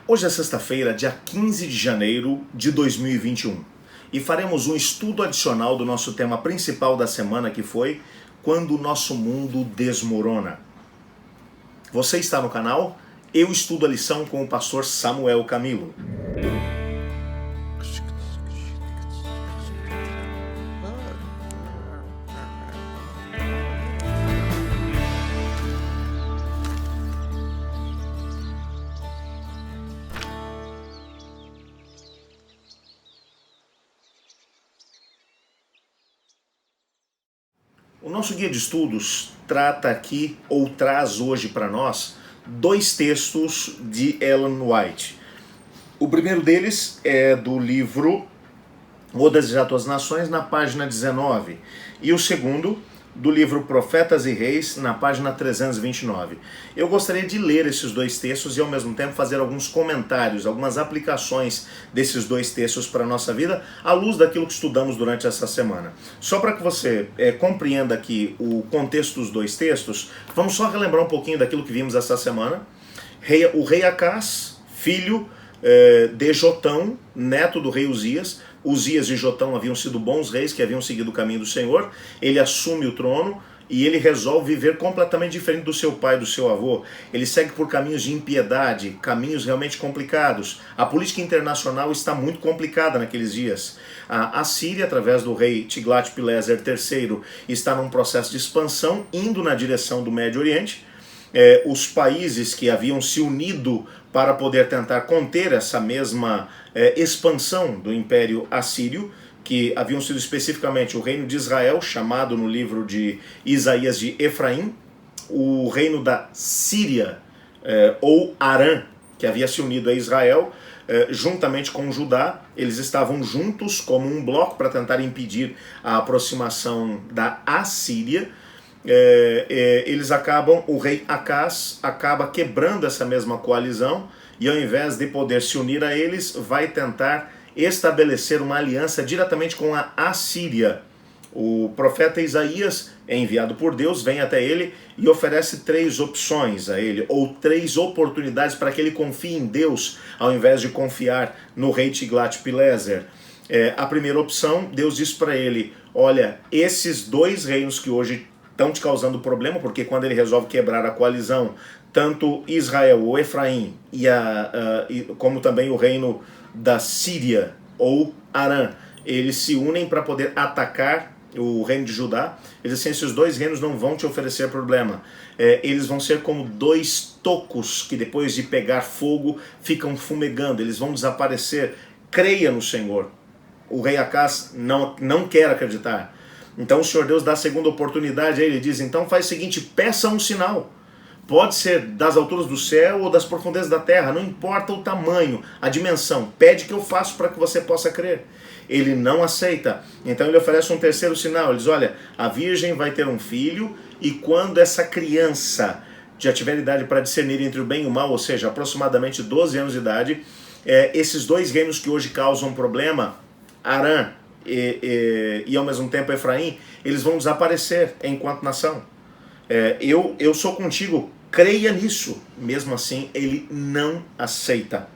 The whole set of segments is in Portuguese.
Hoje é sexta-feira, dia 15 de janeiro de 2021 e faremos um estudo adicional do nosso tema principal da semana, que foi Quando o Nosso Mundo Desmorona. Você está no canal? Eu estudo a lição com o pastor Samuel Camilo. O nosso guia de estudos trata aqui, ou traz hoje para nós, dois textos de Ellen White. O primeiro deles é do livro O Desejar das Nações, na página 19. E o segundo, do livro Profetas e Reis, na página 329. Eu gostaria de ler esses dois textos e ao mesmo tempo fazer alguns comentários, algumas aplicações desses dois textos para a nossa vida, à luz daquilo que estudamos durante essa semana. Só para que você compreenda aqui o contexto dos dois textos, vamos só relembrar um pouquinho daquilo que vimos essa semana. O rei Acás, filho de Jotão, neto do rei Uzias. Uzias e Jotão haviam sido bons reis que haviam seguido o caminho do Senhor. Ele assume o trono e ele resolve viver completamente diferente do seu pai, do seu avô. Ele segue por caminhos de impiedade, caminhos realmente complicados. A política internacional está muito complicada naqueles dias. A Síria, através do rei Tiglat-Pileser III, está num processo de expansão, indo na direção do Médio Oriente. Os países que haviam se unido para poder tentar conter essa mesma expansão do Império Assírio, que haviam sido especificamente o reino de Israel, chamado no livro de Isaías de Efraim, o reino da Síria, ou Arã, que havia se unido a Israel, juntamente com Judá. Eles estavam juntos como um bloco para tentar impedir a aproximação da Assíria. O rei Acás acaba quebrando essa mesma coalizão e, ao invés de poder se unir a eles, vai tentar estabelecer uma aliança diretamente com a Assíria. O profeta Isaías é enviado por Deus, vem até ele e oferece três opções a ele, ou três oportunidades para que ele confie em Deus, ao invés de confiar no rei Tiglat-Pileser. A primeira opção, Deus diz para ele: olha, esses dois reinos que hoje estão te causando problema, porque quando ele resolve quebrar a coalizão, tanto Israel, ou Efraim, como também o reino da Síria, ou Arã, eles se unem para poder atacar o reino de Judá. Eles dizem: esses dois reinos não vão te oferecer problema. Eles vão ser como dois tocos que depois de pegar fogo ficam fumegando, eles vão desaparecer. Creia no Senhor. O rei Acás não quer acreditar. Então o Senhor Deus dá a segunda oportunidade a ele, diz: então faz o seguinte, peça um sinal. Pode ser das alturas do céu ou das profundezas da terra, não importa o tamanho, a dimensão. Pede que eu faço para que você possa crer. Ele não aceita. Então ele oferece um terceiro sinal. Ele diz: olha, a virgem vai ter um filho, e quando essa criança já tiver idade para discernir entre o bem e o mal, ou seja, aproximadamente 12 anos de idade, esses dois reinos que hoje causam problema, Arã e ao mesmo tempo Efraim, eles vão desaparecer enquanto nação. Eu sou contigo, creia nisso. Mesmo assim, ele não aceita.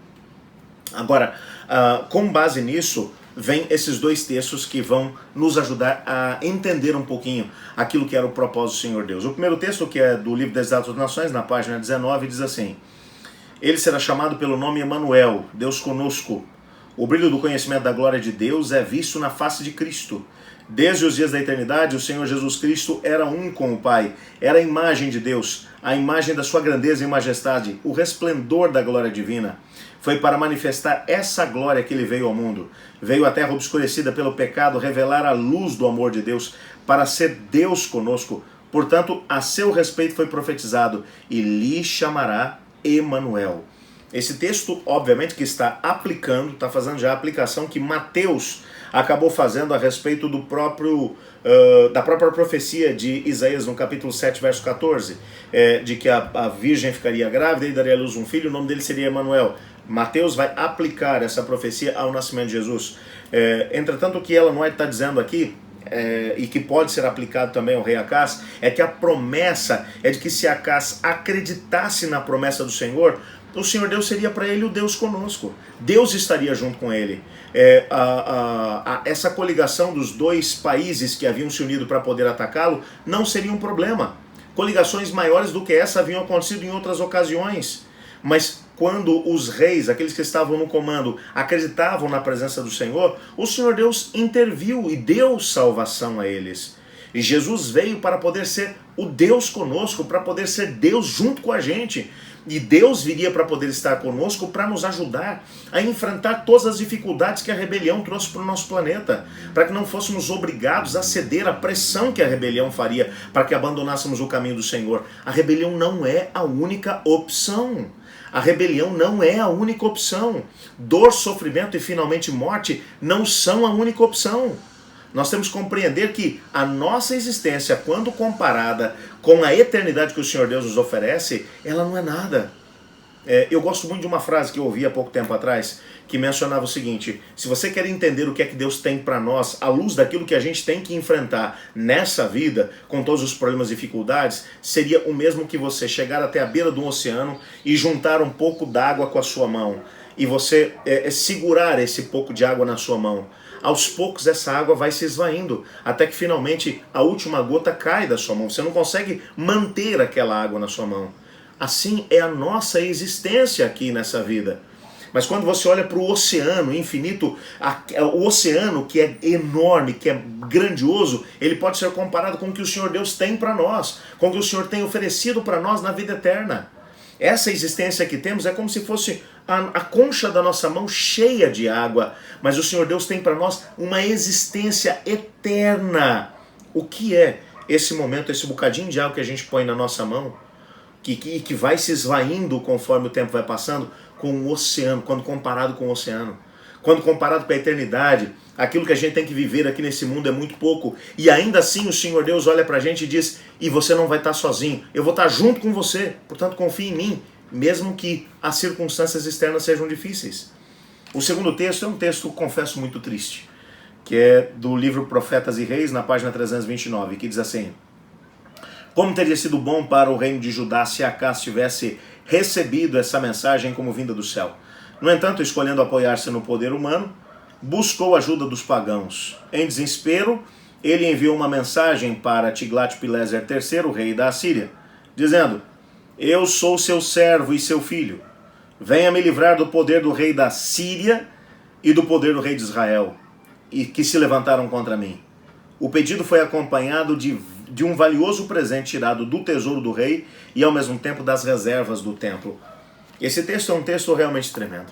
Agora, com base nisso, vem esses dois textos que vão nos ajudar a entender um pouquinho aquilo que era o propósito do Senhor Deus. O primeiro texto, que é do livro Desejar das Nações, na página 19, diz assim: ele será chamado pelo nome Emanuel, Deus conosco. O brilho do conhecimento da glória de Deus é visto na face de Cristo. Desde os dias da eternidade, o Senhor Jesus Cristo era um com o Pai. Era a imagem de Deus, a imagem da sua grandeza e majestade, o resplendor da glória divina. Foi para manifestar essa glória que ele veio ao mundo. Veio à terra obscurecida pelo pecado, revelar a luz do amor de Deus, para ser Deus conosco. Portanto, a seu respeito foi profetizado: e lhe chamará Emanuel. Esse texto, obviamente, que está aplicando, está fazendo já a aplicação que Mateus acabou fazendo a respeito do da própria profecia de Isaías, no capítulo 7, verso 14, de que a virgem ficaria grávida e daria à luz um filho, o nome dele seria Emanuel. Mateus vai aplicar essa profecia ao nascimento de Jesus. Entretanto, o que Ellen White está dizendo aqui, e que pode ser aplicado também ao rei Acás, é que a promessa é de que se Acás acreditasse na promessa do Senhor, o Senhor Deus seria para ele o Deus conosco. Deus estaria junto com ele. Essa coligação dos dois países que haviam se unido para poder atacá-lo não seria um problema. Coligações maiores do que essa haviam acontecido em outras ocasiões. Mas quando os reis, aqueles que estavam no comando, acreditavam na presença do Senhor, o Senhor Deus interviu e deu salvação a eles. E Jesus veio para poder ser o Deus conosco, para poder ser Deus junto com a gente. E Deus viria para poder estar conosco para nos ajudar a enfrentar todas as dificuldades que a rebelião trouxe para o nosso planeta, para que não fôssemos obrigados a ceder à pressão que a rebelião faria, para que abandonássemos o caminho do Senhor. A rebelião não é a única opção. A rebelião não é a única opção. Dor, sofrimento e finalmente morte não são a única opção. Nós temos que compreender que a nossa existência, quando comparada com a eternidade que o Senhor Deus nos oferece, ela não é nada. Eu gosto muito de uma frase que eu ouvi há pouco tempo atrás, que mencionava o seguinte: se você quer entender o que é que Deus tem para nós, à luz daquilo que a gente tem que enfrentar nessa vida, com todos os problemas e dificuldades, seria o mesmo que você chegar até a beira do oceano e juntar um pouco d'água com a sua mão, e você segurar esse pouco de água na sua mão. Aos poucos essa água vai se esvaindo, até que finalmente a última gota cai da sua mão. Você não consegue manter aquela água na sua mão. Assim é a nossa existência aqui nessa vida. Mas quando você olha para o oceano infinito, o oceano que é enorme, que é grandioso, ele pode ser comparado com o que o Senhor Deus tem para nós, com o que o Senhor tem oferecido para nós na vida eterna. Essa existência que temos é como se fosse a concha da nossa mão cheia de água, mas o Senhor Deus tem para nós uma existência eterna. O que é esse momento, esse bocadinho de água que a gente põe na nossa mão, que vai se esvaindo conforme o tempo vai passando, com o oceano, quando comparado com o oceano? Quando comparado com a eternidade, aquilo que a gente tem que viver aqui nesse mundo é muito pouco. E ainda assim o Senhor Deus olha pra gente e diz: e você não vai estar sozinho, eu vou estar junto com você, portanto confie em mim, mesmo que as circunstâncias externas sejam difíceis. O segundo texto é um texto, confesso, muito triste, que é do livro Profetas e Reis, na página 329, que diz assim: como teria sido bom para o reino de Judá se Acás tivesse recebido essa mensagem como vinda do céu. No entanto, escolhendo apoiar-se no poder humano, buscou a ajuda dos pagãos. Em desespero, ele enviou uma mensagem para Tiglat-Pileser III, rei da Assíria, dizendo: eu sou seu servo e seu filho. Venha me livrar do poder do rei da Síria e do poder do rei de Israel, e que se levantaram contra mim. O pedido foi acompanhado de um valioso presente tirado do tesouro do rei e ao mesmo tempo das reservas do templo. Esse texto é um texto realmente tremendo.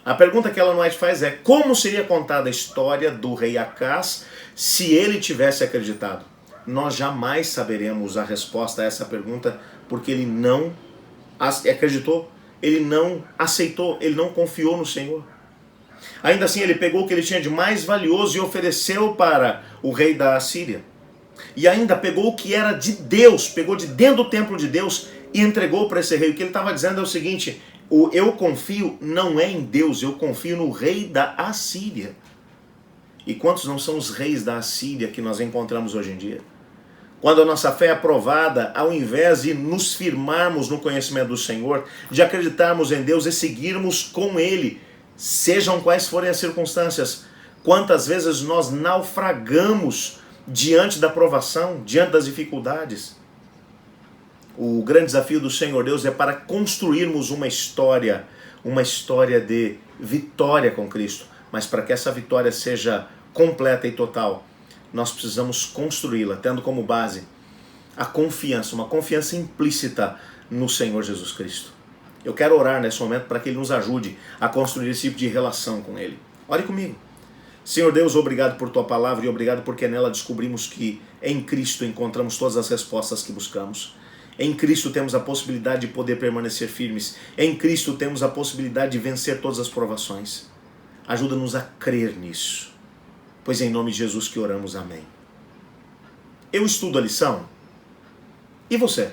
A pergunta que Ellen White faz é: como seria contada a história do rei Acás se ele tivesse acreditado? Nós jamais saberemos a resposta a essa pergunta, porque ele não acreditou, ele não aceitou, ele não confiou no Senhor. Ainda assim, ele pegou o que ele tinha de mais valioso e ofereceu para o rei da Assíria. E ainda pegou o que era de Deus, pegou de dentro do templo de Deus e entregou para esse rei. O que ele estava dizendo é o seguinte: o eu confio não é em Deus, eu confio no rei da Assíria. E quantos não são os reis da Assíria que nós encontramos hoje em dia? Quando a nossa fé é aprovada, ao invés de nos firmarmos no conhecimento do Senhor, de acreditarmos em Deus e seguirmos com Ele, sejam quais forem as circunstâncias, quantas vezes nós naufragamos diante da provação, diante das dificuldades. O grande desafio do Senhor Deus é para construirmos uma história de vitória com Cristo. Mas para que essa vitória seja completa e total, nós precisamos construí-la, tendo como base a confiança, uma confiança implícita no Senhor Jesus Cristo. Eu quero orar nesse momento para que Ele nos ajude a construir esse tipo de relação com Ele. Ore comigo. Senhor Deus, obrigado por Tua palavra e obrigado porque nela descobrimos que em Cristo encontramos todas as respostas que buscamos. Em Cristo temos a possibilidade de poder permanecer firmes. Em Cristo temos a possibilidade de vencer todas as provações. Ajuda-nos a crer nisso. Pois é em nome de Jesus que oramos, amém. Eu estudo a lição. E você?